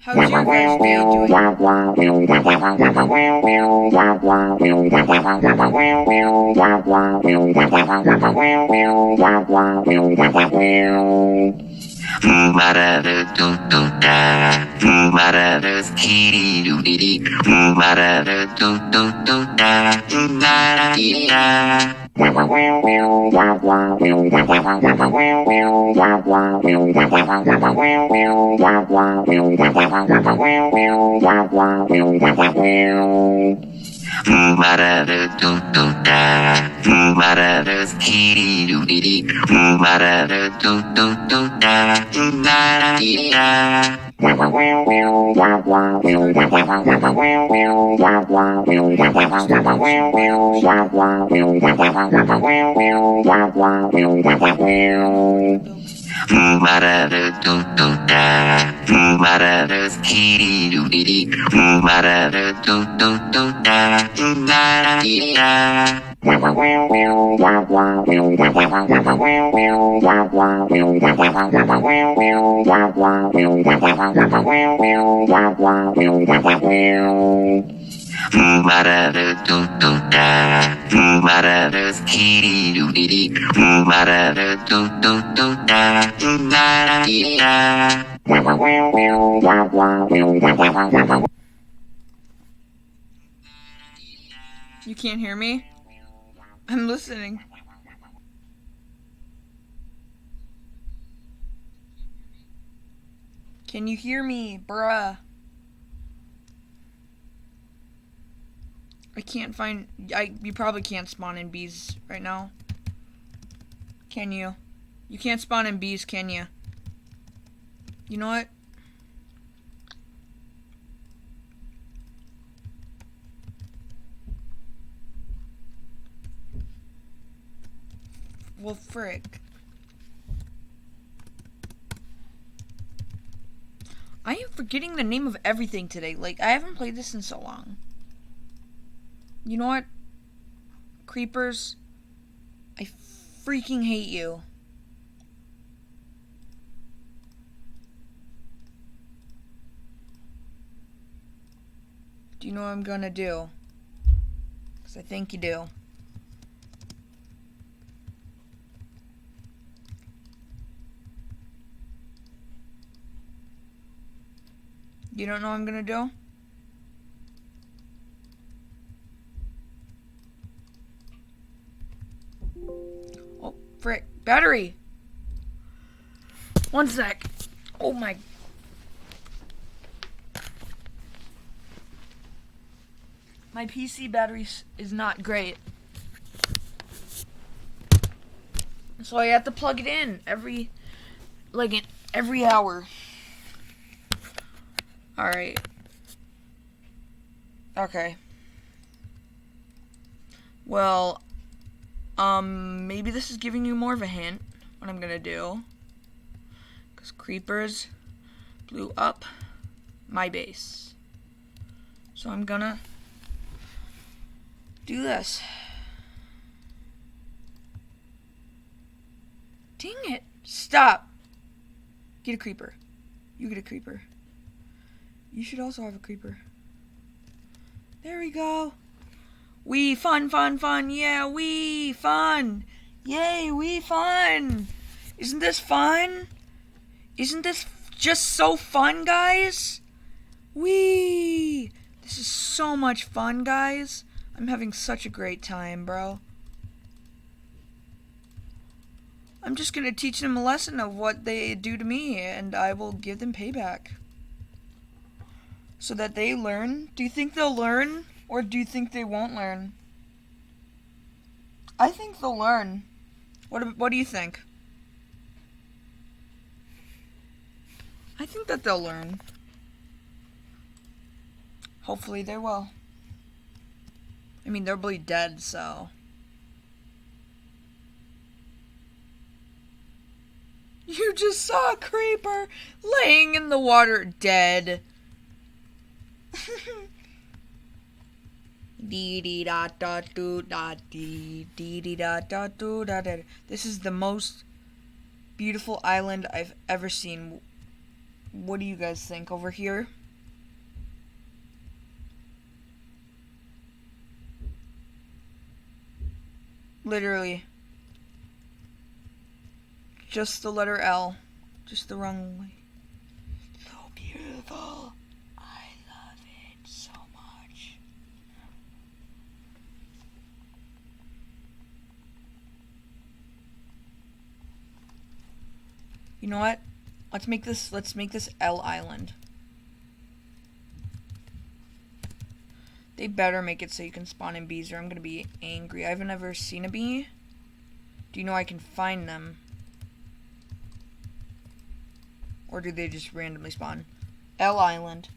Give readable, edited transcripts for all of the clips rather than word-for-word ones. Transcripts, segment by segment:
How's your guys' day doing? You can't hear me? I'm listening. Can you hear me, bruh? I can't find... You probably can't spawn in bees right now. Can you? You can't spawn in bees, can you? You know what? Well, frick. I am forgetting the name of everything today. Like, I haven't played this in so long. You know what? Creepers, I freaking hate you. Do you know what I'm gonna do? Because I think you do. You don't know what I'm gonna do? Oh, frick. Battery! 1 sec. Oh my... My PC battery is not great. So I have to plug it in every hour. Alright. Okay. Well, maybe this is giving you more of a hint what I'm gonna do. Because creepers blew up my base. So I'm gonna do this. Dang it. Stop. Get a creeper. You get a creeper. You should also have a creeper. There we go. We fun. Yeah, we fun. Yay, we fun. Isn't this fun? Isn't this just so fun, guys? Wee. This is so much fun, guys. I'm having such a great time, bro. I'm just gonna teach them a lesson of what they do to me, and I will give them payback. So that they learn. Do you think they'll learn? Or do you think they won't learn? I think they'll learn. What do you think? I think that they'll learn. Hopefully they will. I mean, they're probably dead, so... You just saw a creeper laying in the water dead. This is the most beautiful island I've ever seen. What do you guys think over here? Literally. Just the letter L. Just the wrong way. So beautiful. I love it so much. You know what? Let's make this L Island. They better make it so you can spawn in bees or I'm gonna be angry. I haven't ever seen a bee. Do you know I can find them? Or do they just randomly spawn? L Island.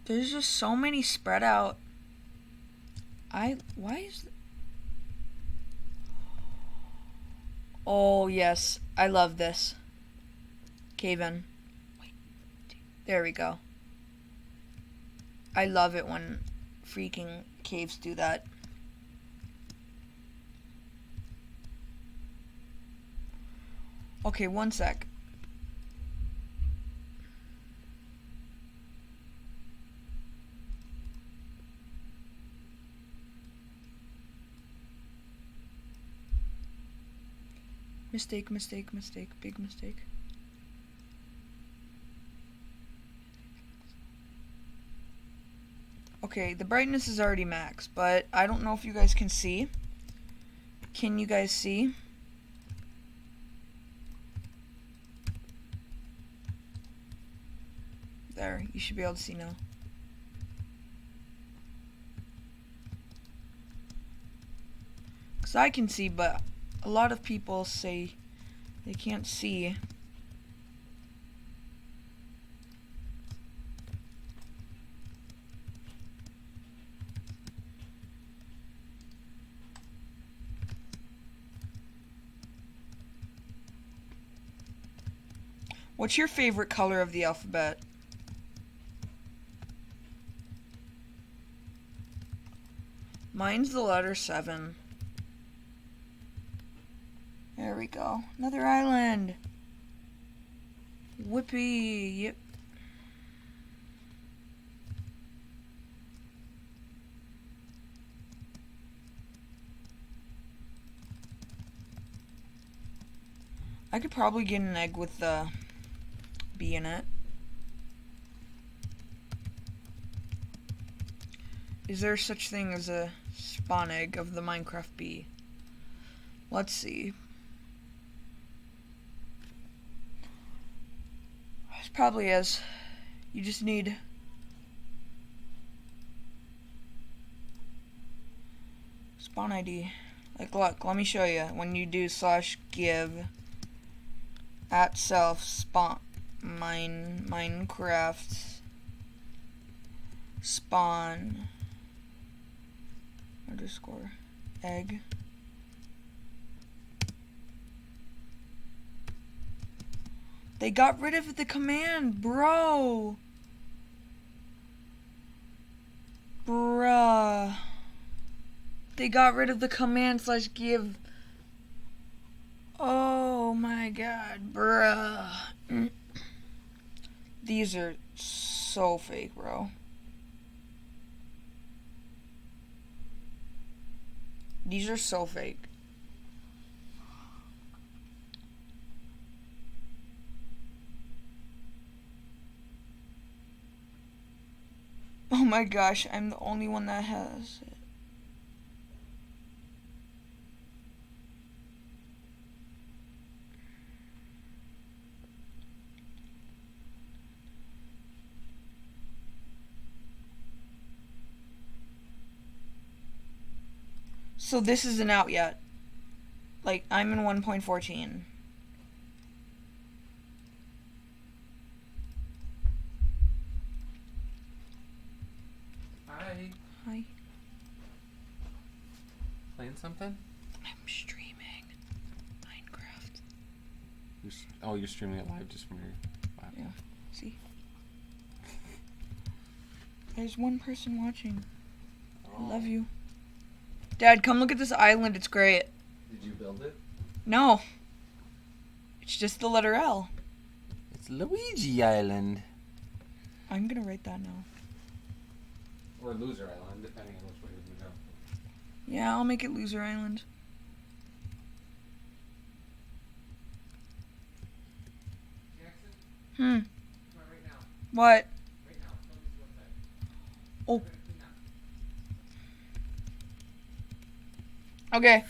There's just so many spread out. Why is... Oh, yes. I love this. Cave in. Wait. There we go. I love it when freaking caves do that. Okay, one sec. Mistake, mistake, mistake, big mistake. Okay, the brightness is already max, but I don't know if you guys can see. Can you guys see? There, you should be able to see now. Because I can see, but a lot of people say they can't see. What's your favorite color of the alphabet? Mine's the letter 7. There we go. Another island. Whoopee. Yep. I could probably get an egg with the bee in it. Is there such thing as a spawn egg of the Minecraft bee? Let's see. It probably is. You just need spawn ID. Like, look, let me show you. When you do /give @self spawn Minecraft spawn _ egg. They got rid of the command, bro. Bruh. They got rid of the command /give. Oh my god, bruh. These are so fake, bro. These are so fake. Oh my gosh, I'm the only one that has it. So this isn't out yet. Like, I'm in 1.14. Hi. Hi. Playing something? I'm streaming Minecraft. You're streaming it live just from your laptop. Yeah. See? There's one person watching. I love you. Dad, come look at this island. It's great. Did you build it? No. It's just the letter L. It's Luigi Island. I'm gonna write that now. Or Loser Island, depending on which way you're going to go. Yeah, I'll make it Loser Island. Jackson, Hmm. come on right now. What? Right now. Tell me what's outside. Oh. I'm gonna clean up. Okay.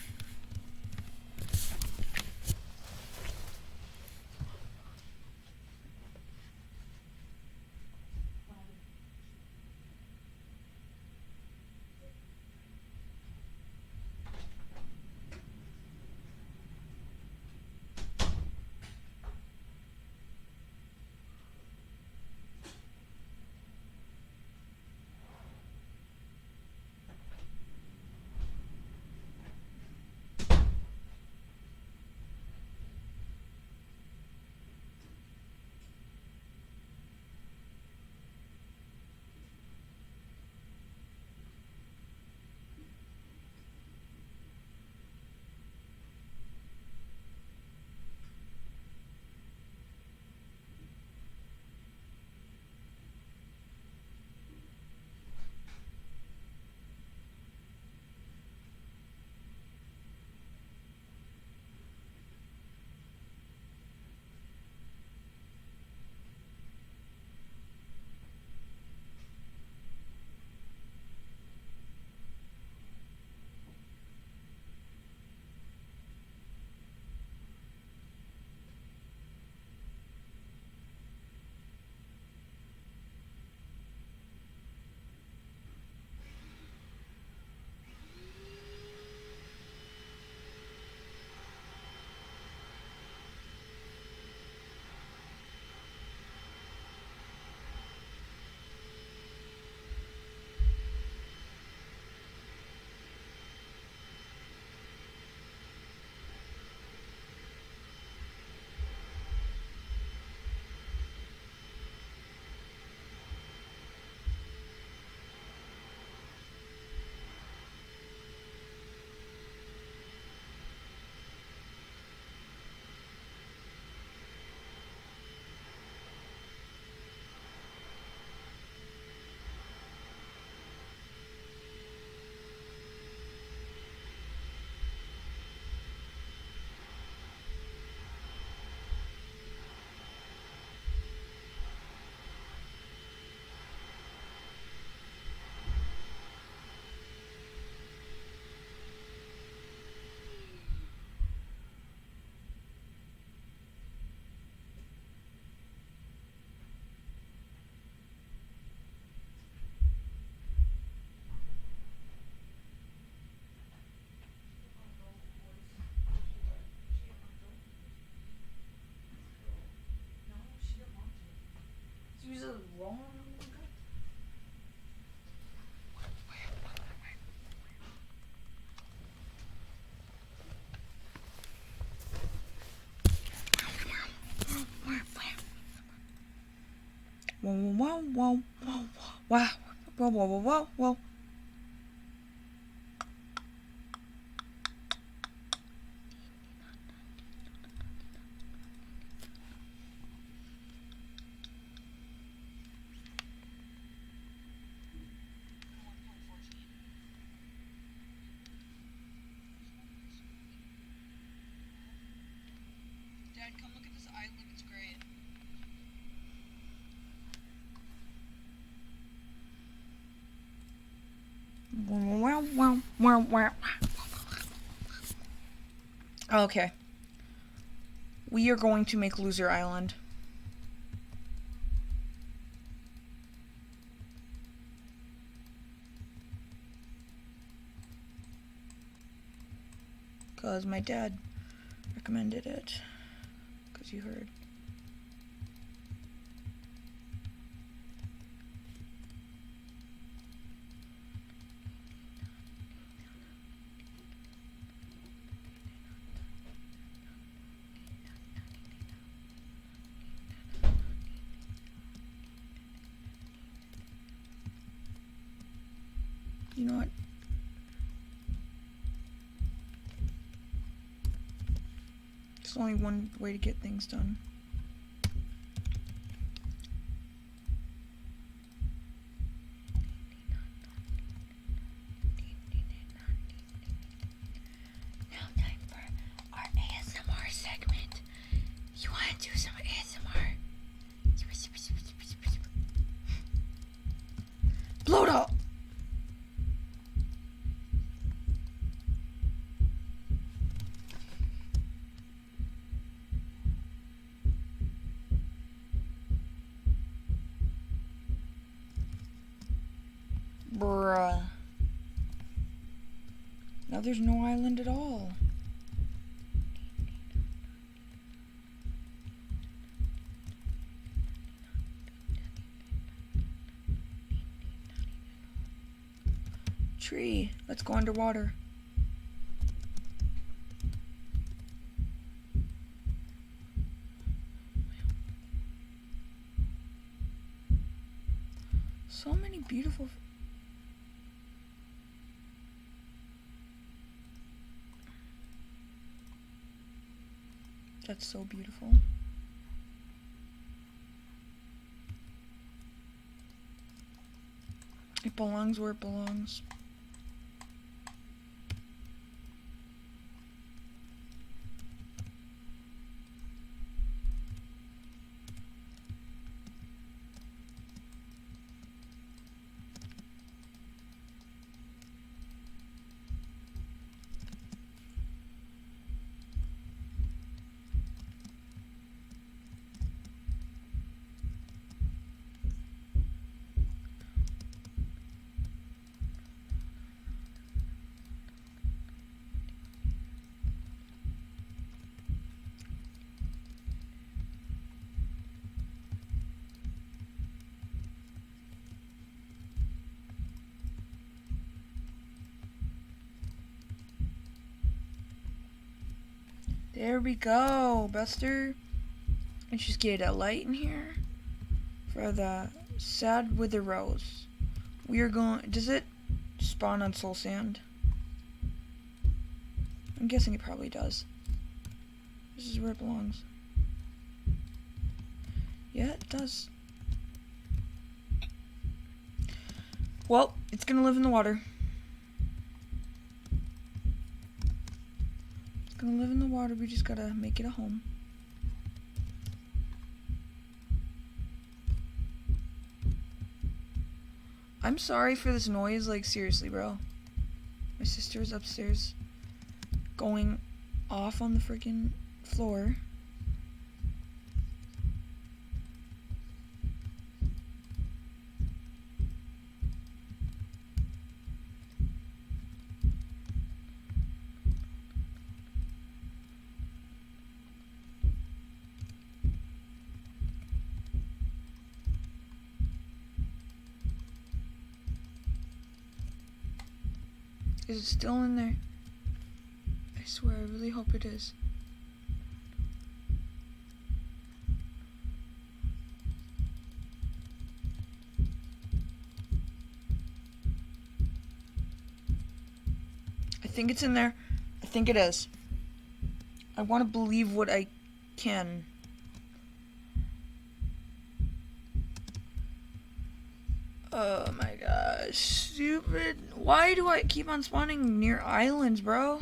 Use a wrong. Whoa, whoa, whoa, whoa, whoa, whoa, whoa, whoa, whoa, whoa. Dad, come look at this island. It's great. Wow, wow, wow, wow. Okay. We are going to make Loser Island. Because my dad recommended it. Because you heard. You know what? There's only one way to get things done. Now time for our ASMR segment. You want to do some ASMR? Blow it up! Bruh. Now there's no island at all. Tree. Let's go underwater. So many beautiful... That's so beautiful. It belongs where it belongs. There we go, Buster. Let's just get a light in here for the sad wither rose. We are going... Does it spawn on soul sand? I'm guessing it probably does. This is where it belongs. Yeah, it does. Well, it's gonna live in the water. It's gonna live in the water. We just gotta make it a home. I'm sorry for this noise, like seriously, bro. My sister is upstairs going off on the freaking floor. Is it still in there? I swear, I really hope it is. I think it's in there. I think it is. I want to believe what I can. Oh my gosh, stupid. Why do I keep on spawning near islands, bro?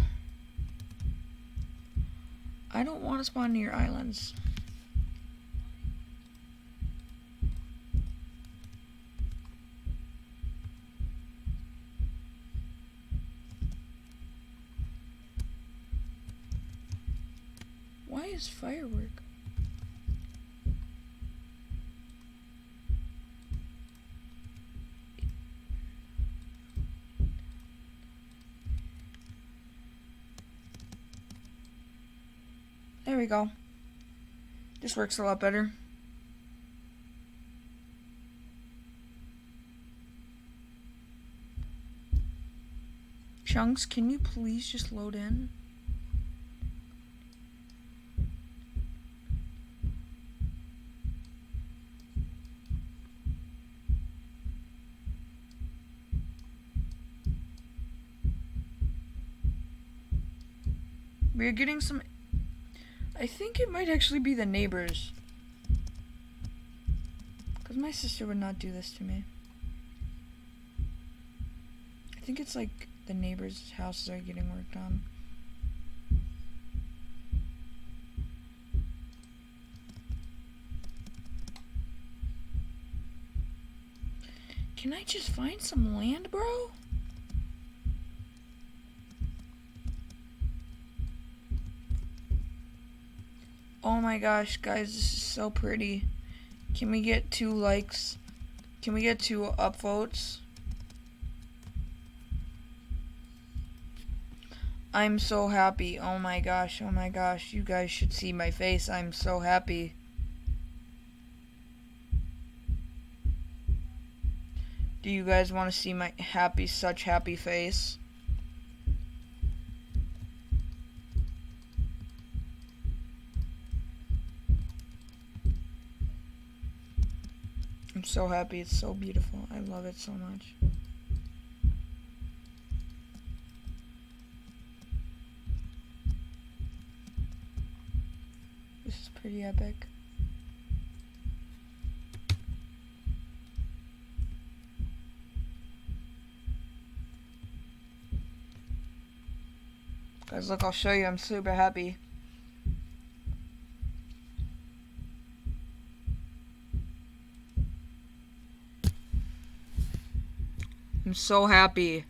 I don't want to spawn near islands. Why is firework? There we go. This works a lot better. Chunks, can you please just load in? We're getting some... I I think it might actually be the neighbors. Because my sister would not do this to me. I think it's like the neighbors' houses are getting worked on. Can I just find some land, bro? Oh my gosh, guys, this is so pretty. Can we get 2 likes? Can we get 2 upvotes? I'm so happy. Oh my gosh, oh my gosh. You guys should see my face. I'm so happy. Do you guys want to see my such happy face? I'm so happy. It's so beautiful. I love it so much. This is pretty epic. Guys, look, I'll show you. I'm super happy. I'm so happy.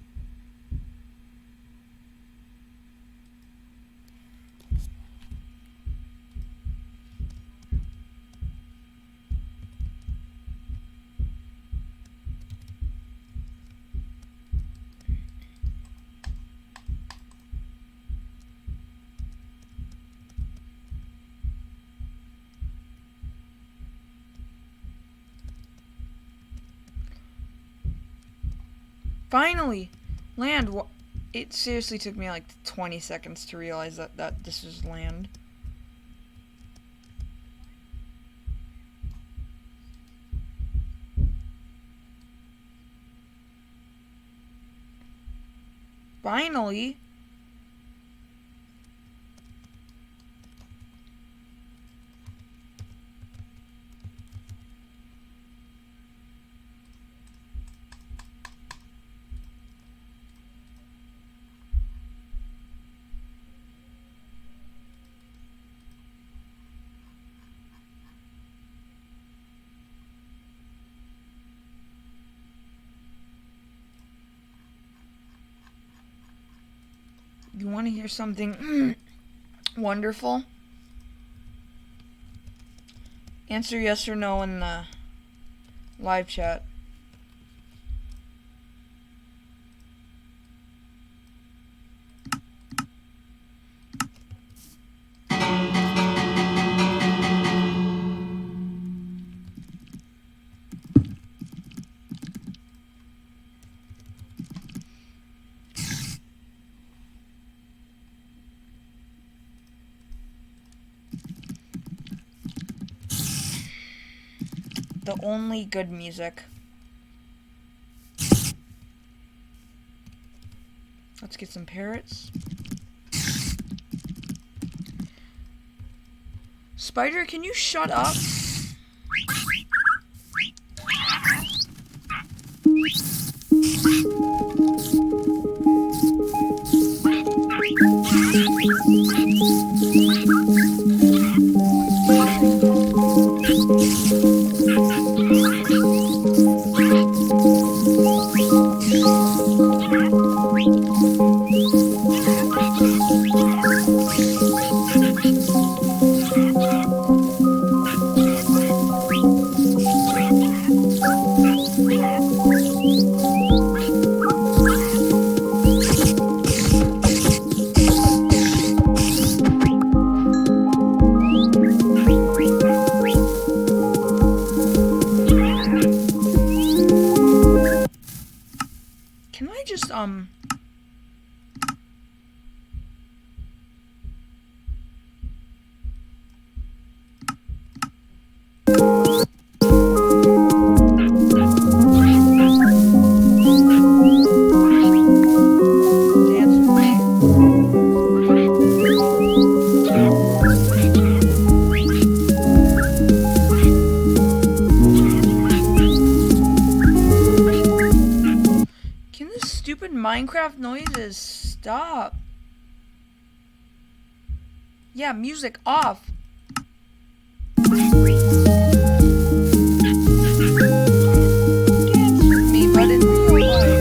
Finally! Land! It seriously took me like 20 seconds to realize that this was land. Finally! You want to hear something wonderful? Answer yes or no in the live chat. The only good music. Let's get some parrots. Spider, can you shut up? Can I just, dance with me? Minecraft noises. Stop. Yeah, music off. Dance with me, but in real life.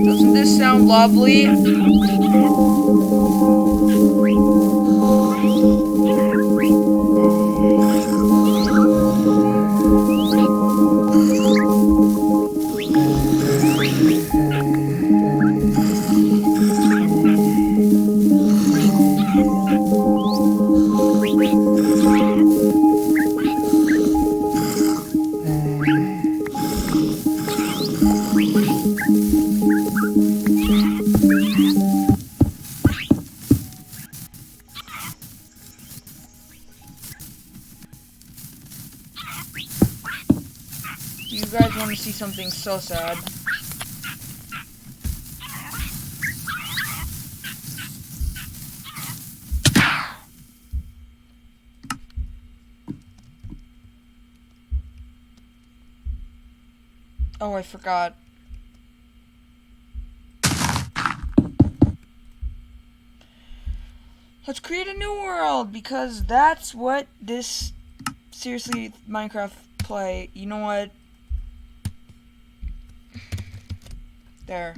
Doesn't this sound lovely? You guys want to see something so sad? Oh, I forgot. Let's create a new world, because that's what this, seriously, Minecraft play, you know what? There.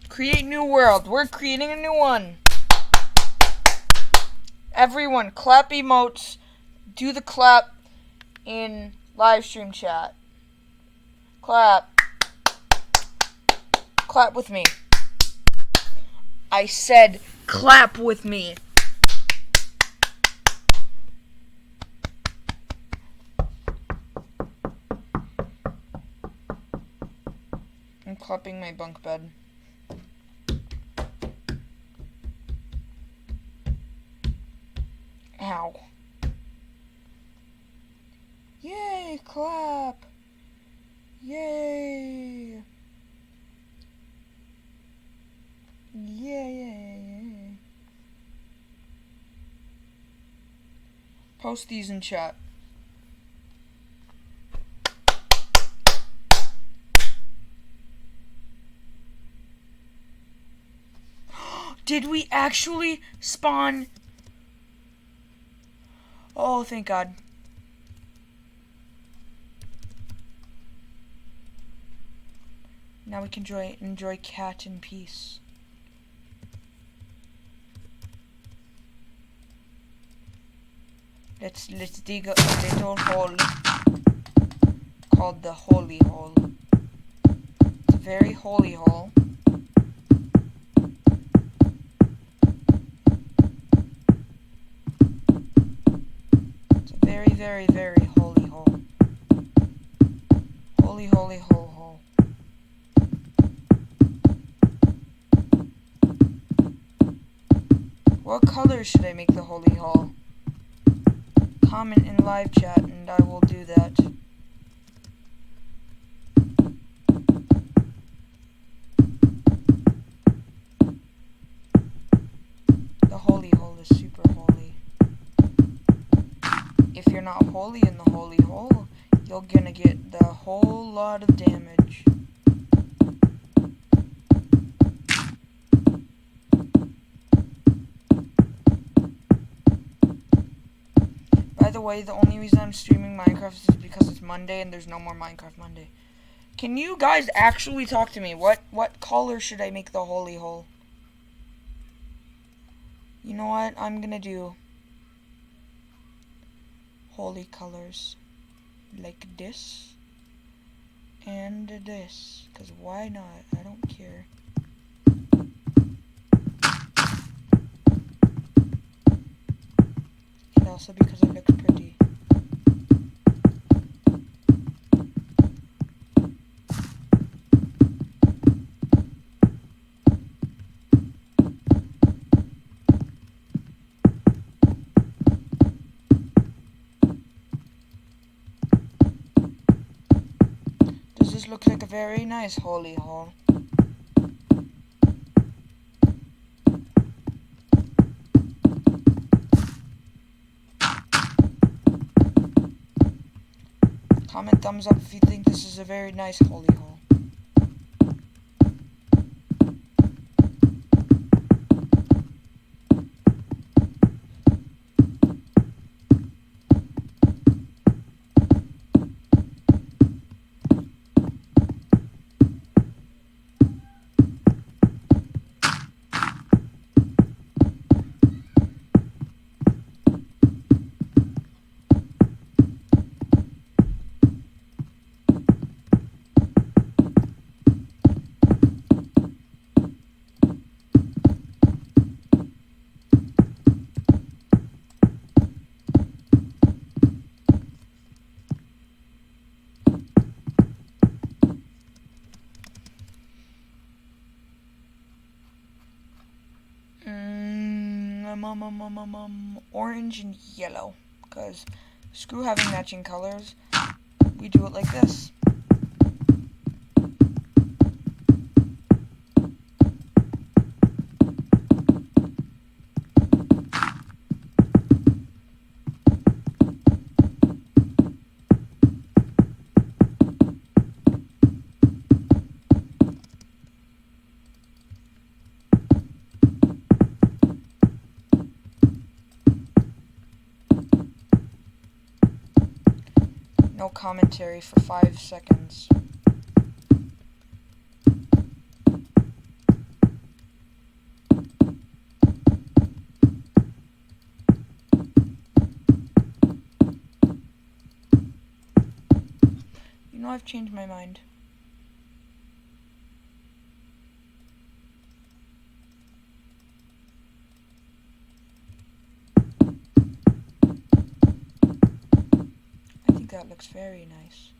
Create new world. We're creating a new one. Everyone, clap emotes. Do the clap in live stream chat. Clap. Clap with me. I said clap with me. I'm clapping my bunk bed. Ow. Yay, clap. Yay. Yay. Post these in chat. Did we actually spawn? Oh, thank God. Now we can enjoy cat in peace. Let's dig a little hole called the holy hole. It's a very holy hole. It's a very, very, very holy hole. Holy, holy, hole, hole. What color should I make the holy hole? Comment in live chat and I will do that. The holy hole is super holy. If you're not holy in the holy hole, you're gonna get the whole lot of damage. By the way, the only reason I'm streaming Minecraft is because it's Monday and there's no more Minecraft Monday. Can you guys actually talk to me? What color should I make the holy hole? You know what? I'm gonna do holy colors like this. And this, because why not? I don't care. And also because it looks pretty. This looks like a very nice holy hall. Comment thumbs up if you think this is a very nice holy hall. Orange and yellow, because screw having matching colors, we do it like this. No commentary for 5 seconds. You know, I've changed my mind. I think that looks very nice.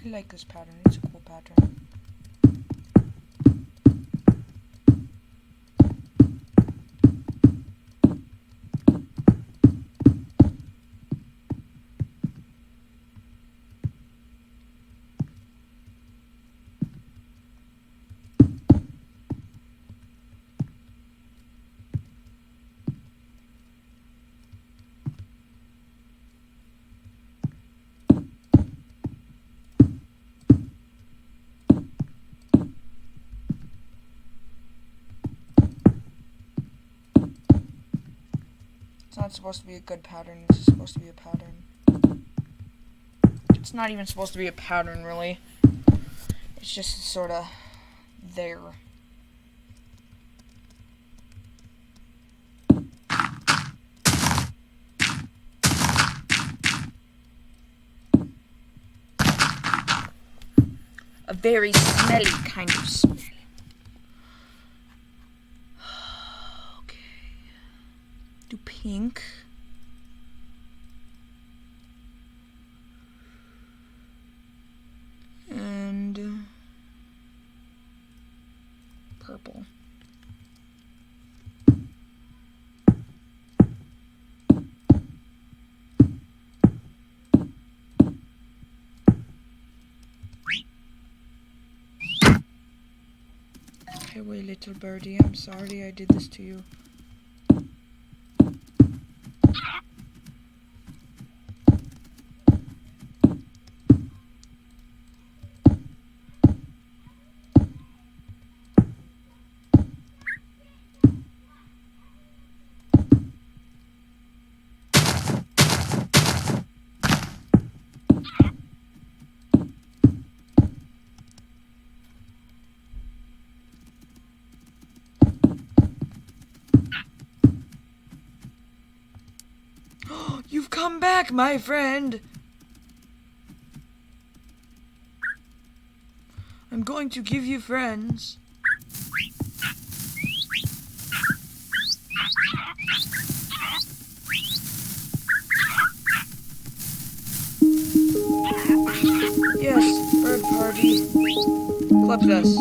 I like this pattern, it's a cool pattern. It's not supposed to be a good pattern, it's supposed to be a pattern. It's not even supposed to be a pattern, really. It's just sort of there. A very smelly kind of smell. Okay. Do pink. And purple. Hey, wait, little birdie, I'm sorry I did this to you. You've come back, my friend! I'm going to give you friends. Yes, bird party. Club this.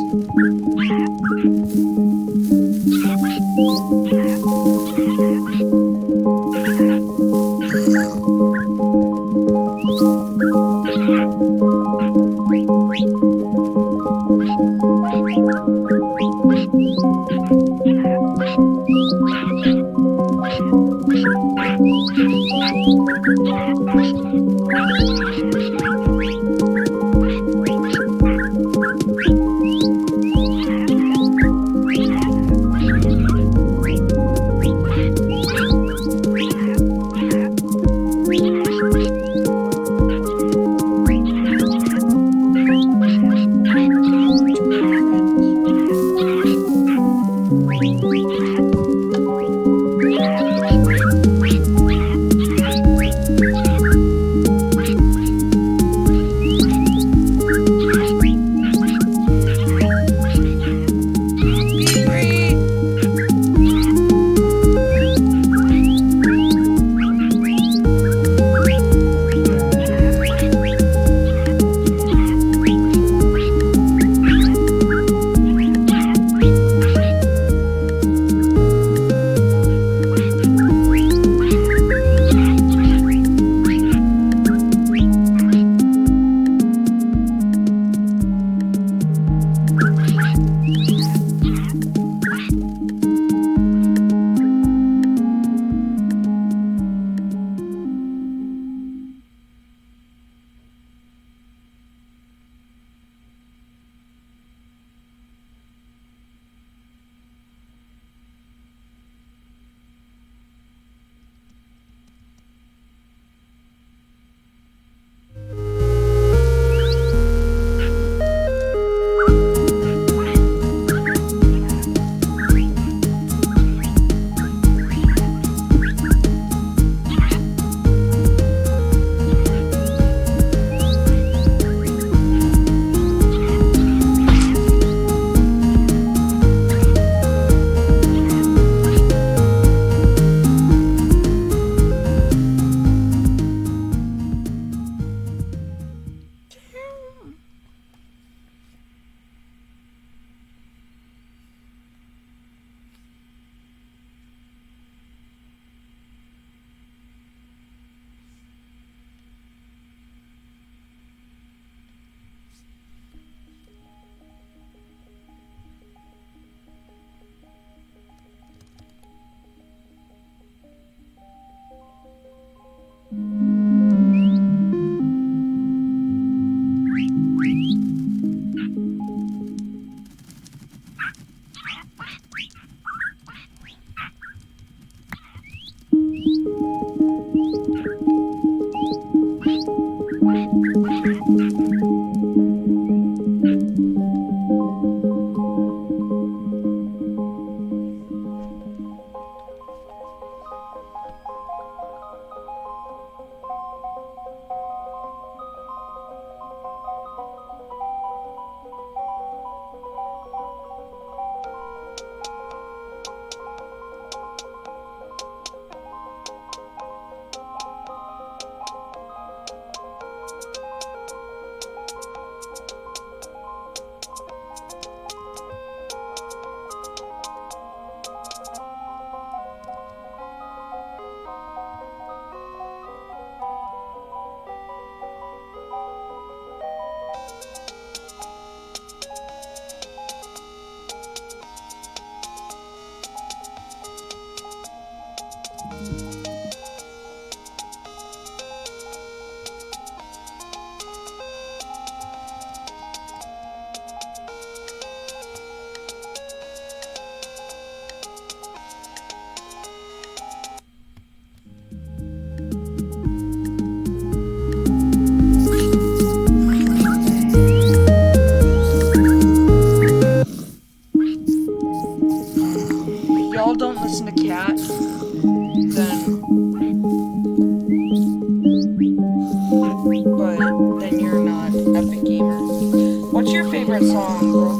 favorite song, bro?